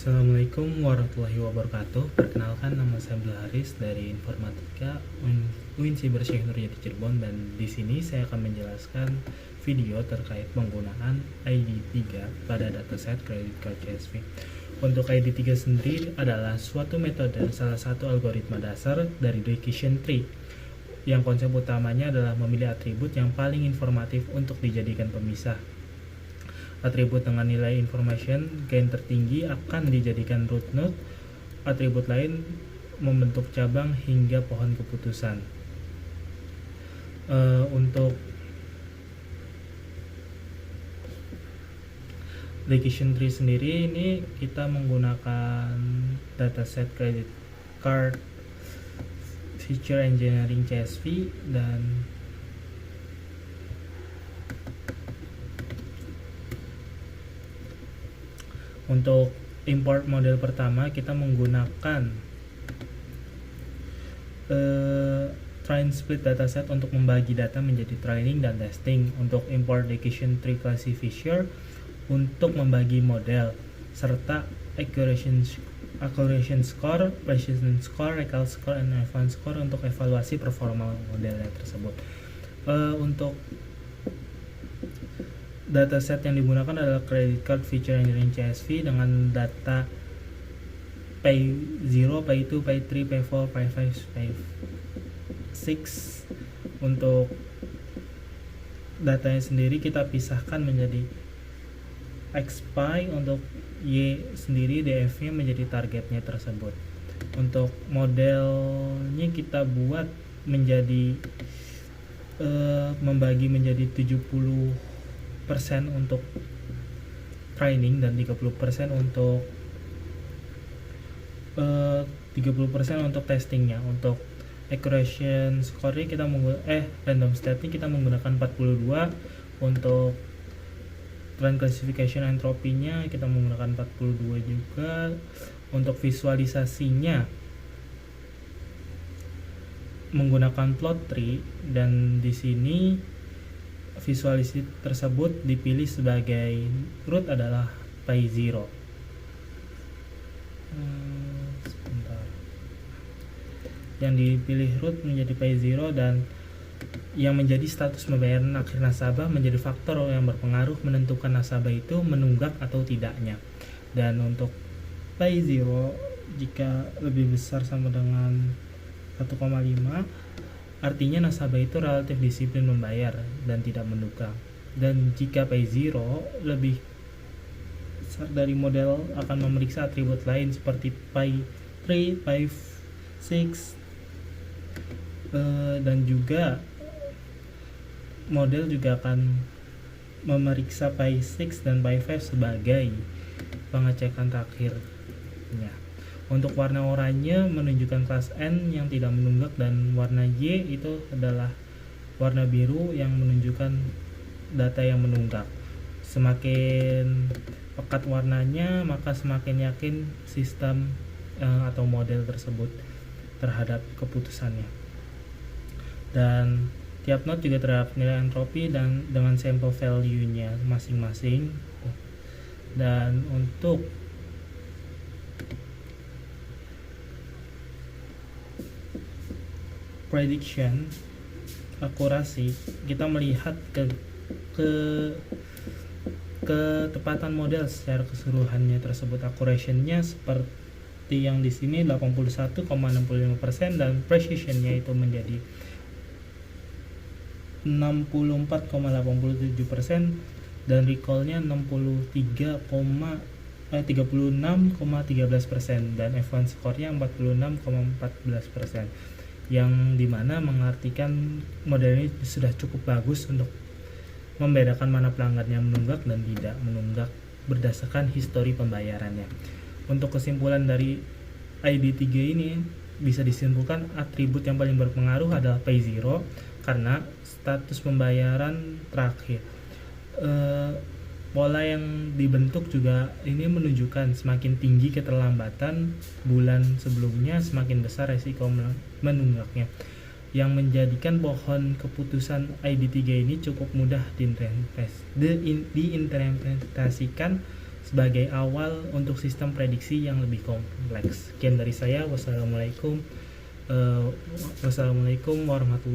Assalamualaikum warahmatullahi wabarakatuh. Perkenalkan, nama saya Abdul Haris dari Informatika UIN Siber Syekh Nurjati Cirebon, dan di sini saya akan menjelaskan video terkait penggunaan ID3 pada dataset Credit Card CSV. Untuk ID3 sendiri adalah suatu metode, salah satu algoritma dasar dari decision tree, yang konsep utamanya adalah memilih atribut yang paling informatif untuk dijadikan pemisah. Atribut dengan nilai information gain tertinggi akan dijadikan root node, atribut lain membentuk cabang hingga pohon keputusan. Untuk decision tree sendiri ini kita menggunakan dataset credit card feature engineering CSV, dan untuk import model pertama kita menggunakan train split dataset untuk membagi data menjadi training dan testing. Untuk import decision tree classifier untuk membagi model, serta accuracy score, precision score, recall score, and advanced score untuk evaluasi performa modelnya tersebut. Untuk dataset yang digunakan adalah Credit Card Feature Engineering CSV dengan data Pay 0, Pay 2, Pay 3, Pay 4, Pay 5, Pay 6. Untuk datanya sendiri kita pisahkan menjadi XPy, untuk Y sendiri DF-nya menjadi targetnya tersebut. Untuk modelnya kita buat menjadi membagi menjadi 70% untuk training dan 30% untuk 30% untuk testingnya. Untuk accuracy score kita random state kita menggunakan 42. Untuk trend classification entropinya kita menggunakan 42 juga. Untuk visualisasinya menggunakan plot tree, dan di sini visualisasi tersebut dipilih sebagai root adalah Pay 0. Yang dipilih root menjadi Pay 0, dan yang menjadi status pembayaran akhir nasabah menjadi faktor yang berpengaruh menentukan nasabah itu menunggak atau tidaknya. Dan untuk Pay 0 jika lebih besar sama dengan 1,5, artinya nasabah itu relatif disiplin membayar dan tidak menunggak. Dan jika Pay 0 lebih besar dari model akan memeriksa atribut lain seperti Pay 3, Pay 6, dan juga model juga akan memeriksa Pay 6 dan Pay 5 sebagai pengecekan terakhirnya. Untuk warna oranye menunjukkan kelas N yang tidak menunggak, dan warna Y itu adalah warna biru yang menunjukkan data yang menunggak. Semakin pekat warnanya, maka semakin yakin sistem atau model tersebut terhadap keputusannya. Dan tiap node juga terdapat nilai entropi dan dengan sampel value-nya masing-masing. Dan untuk prediction akurasi, kita melihat ketepatan model secara keseluruhannya tersebut. Accuracy-nya seperti yang di sini 81,65%, dan precision-nya itu menjadi 64,87%, dan recall-nya 36,13%, dan advanced score-nya 46,14%, yang dimana mengartikan model ini sudah cukup bagus untuk membedakan mana pelanggan yang menunggak dan tidak menunggak berdasarkan histori pembayarannya. Untuk kesimpulan dari ID3 ini bisa disimpulkan atribut yang paling berpengaruh adalah Pay 0 karena status pembayaran terakhir. Pola yang dibentuk juga ini menunjukkan semakin tinggi keterlambatan bulan sebelumnya, semakin besar resiko menunggaknya, yang menjadikan pohon keputusan ID3 ini cukup mudah diimplementasikan sebagai awal untuk sistem prediksi yang lebih kompleks. Sekian dari saya. Wassalamualaikum warahmatullahi